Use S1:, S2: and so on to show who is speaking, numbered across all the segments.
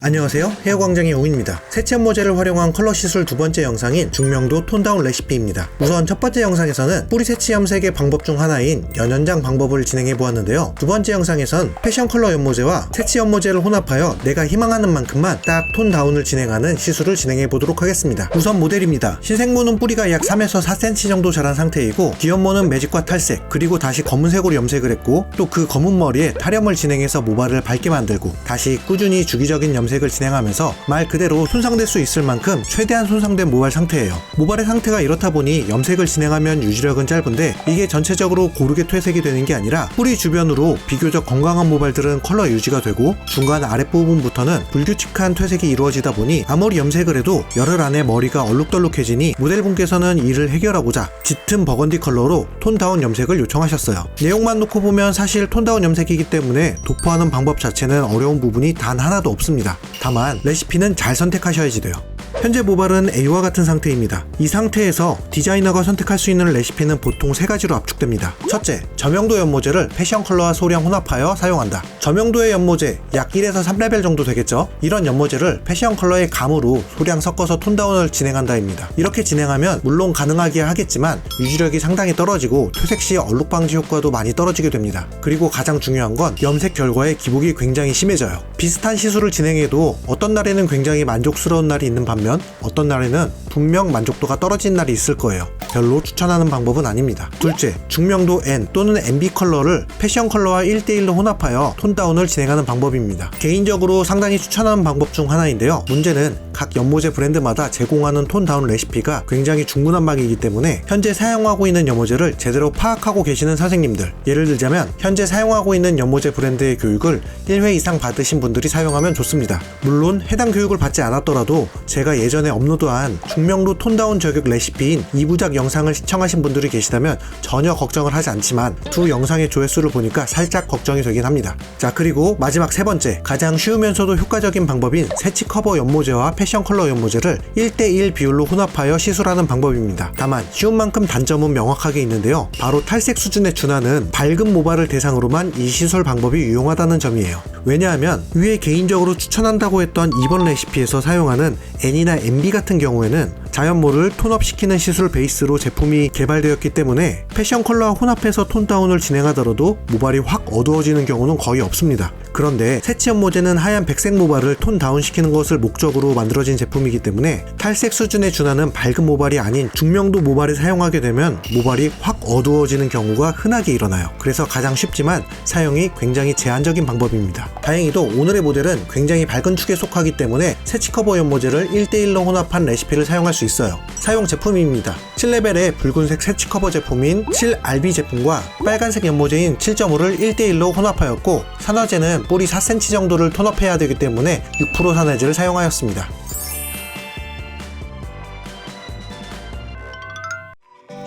S1: 안녕하세요, 헤어광장의 용입니다. 세치 연모제를 활용한 컬러 시술 두 번째 영상인 중명도 톤다운 레시피입니다. 우선 첫 번째 영상에서는 뿌리 세치 염색의 방법 중 하나인 연연장 방법을 진행해 보았는데요. 두 번째 영상에선 패션 컬러 연모제와 세치 연모제를 혼합하여 내가 희망하는 만큼만 딱 톤다운을 진행하는 시술을 진행해 보도록 하겠습니다. 우선 모델입니다. 신생모는 뿌리가 약 3에서 4cm 정도 자란 상태이고 기연모는 매직과 탈색, 그리고 다시 검은색으로 염색을 했고 또 그 검은 머리에 탈염을 진행해서 모발을 밝게 만들고 다시 꾸준히 주기적인 염색을 진행하면서 말 그대로 손상될 수 있을 만큼 최대한 손상된 모발 상태예요. 모발의 상태가 이렇다 보니 염색을 진행하면 유지력은 짧은데 이게 전체적으로 고르게 퇴색이 되는 게 아니라 뿌리 주변으로 비교적 건강한 모발들은 컬러 유지가 되고 중간 아랫부분부터는 불규칙한 퇴색이 이루어지다 보니 아무리 염색을 해도 열흘 안에 머리가 얼룩덜룩해지니 모델분께서는 이를 해결하고자 짙은 버건디 컬러로 톤다운 염색을 요청하셨어요. 내용만 놓고 보면 사실 톤다운 염색이기 때문에 도포하는 방법 자체는 어려운 부분이 단 하나도 없습니다. 다만 레시피는 잘 선택하셔야지 돼요. 현재 모발은 A와 같은 상태입니다. 이 상태에서 디자이너가 선택할 수 있는 레시피는 보통 세 가지로 압축됩니다. 첫째, 저명도 연모제를 패션 컬러와 소량 혼합하여 사용한다. 저명도의 연모제 약 1에서 3레벨 정도 되겠죠? 이런 연모제를 패션 컬러의 감으로 소량 섞어서 톤다운을 진행한다입니다. 이렇게 진행하면 물론 가능하기야 하겠지만 유지력이 상당히 떨어지고 퇴색 시 얼룩 방지 효과도 많이 떨어지게 됩니다. 그리고 가장 중요한 건 염색 결과의 기복이 굉장히 심해져요. 비슷한 시술을 진행해도 어떤 날에는 굉장히 만족스러운 날이 있는 반면 어떤 날에는 분명 만족도가 떨어진 날이 있을 거예요. 별로 추천하는 방법은 아닙니다. 둘째, 중명도 N 또는 NB 컬러를 패션 컬러와 1대1로 혼합하여 톤다운을 진행하는 방법입니다. 개인적으로 상당히 추천하는 방법 중 하나인데요. 문제는 각 연모제 브랜드마다 제공하는 톤다운 레시피가 굉장히 중구난방이기 때문에 현재 사용하고 있는 연모제를 제대로 파악하고 계시는 선생님들, 예를 들자면 현재 사용하고 있는 연모제 브랜드의 교육을 1회 이상 받으신 분들이 사용하면 좋습니다. 물론 해당 교육을 받지 않았더라도 제가 예전에 업로드한 중명도 톤다운 저격 레시피인 2부작 영상을 시청하신 분들이 계시다면 전혀 걱정을 하지 않지만 두 영상의 조회수를 보니까 살짝 걱정이 되긴 합니다. 자, 그리고 마지막 세 번째, 가장 쉬우면서도 효과적인 방법인 세치 커버 연모제와 패션 컬러 연모제를 1대1 비율로 혼합하여 시술하는 방법입니다. 다만 쉬운 만큼 단점은 명확하게 있는데요. 바로 탈색 수준에 준하는 밝은 모발을 대상으로만 이 시술 방법이 유용하다는 점이에요. 왜냐하면 위에 개인적으로 추천한다고 했던 이번 레시피에서 사용하는 N이나 NB 같은 경우에는 자연모를 톤업시키는 시술 베이스로 제품이 개발되었기 때문에 패션 컬러와 혼합해서 톤다운을 진행하더라도 모발이 확 어두워지는 경우는 거의 없습니다. 그런데 세치 연모제는 하얀 백색 모발을 톤다운 시키는 것을 목적으로 만들어진 제품이기 때문에 탈색 수준에 준하는 밝은 모발이 아닌 중명도 모발을 사용하게 되면 모발이 확 어두워지는 경우가 흔하게 일어나요. 그래서 가장 쉽지만 사용이 굉장히 제한적인 방법입니다. 다행히도 오늘의 모델은 굉장히 밝은 축에 속하기 때문에 세치 커버 연모제를 1대1로 혼합한 레시피를 사용할 수 있어요. 사용 제품입니다. 7레벨의 붉은색 세치 커버 제품인 7RB 제품과 빨간색 연모제인 7.5를 1대1로 혼합하였고 산화제는 뿌리 4cm 정도를 톤업해야 되기 때문에 6% 산화제를 사용하였습니다.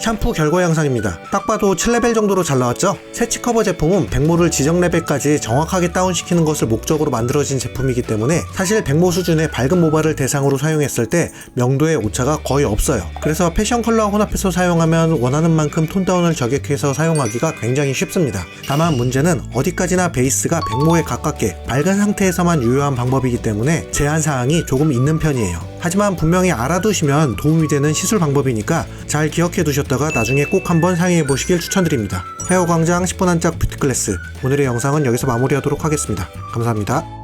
S1: 샴푸 결과 영상입니다. 딱 봐도 7레벨 정도로 잘 나왔죠? 세치 커버 제품은 백모를 지정 레벨까지 정확하게 다운시키는 것을 목적으로 만들어진 제품이기 때문에 사실 백모 수준의 밝은 모발을 대상으로 사용했을 때 명도의 오차가 거의 없어요. 그래서 패션 컬러와 혼합해서 사용하면 원하는 만큼 톤다운을 저격해서 사용하기가 굉장히 쉽습니다. 다만 문제는 어디까지나 베이스가 백모에 가깝게 밝은 상태에서만 유효한 방법이기 때문에 제한사항이 조금 있는 편이에요. 하지만 분명히 알아두시면 도움이 되는 시술 방법이니까 잘 기억해 두셨다가 나중에 꼭 한번 사용해 보시길 추천드립니다. 헤어광장 10분 한짝 뷰티클래스, 오늘의 영상은 여기서 마무리하도록 하겠습니다. 감사합니다.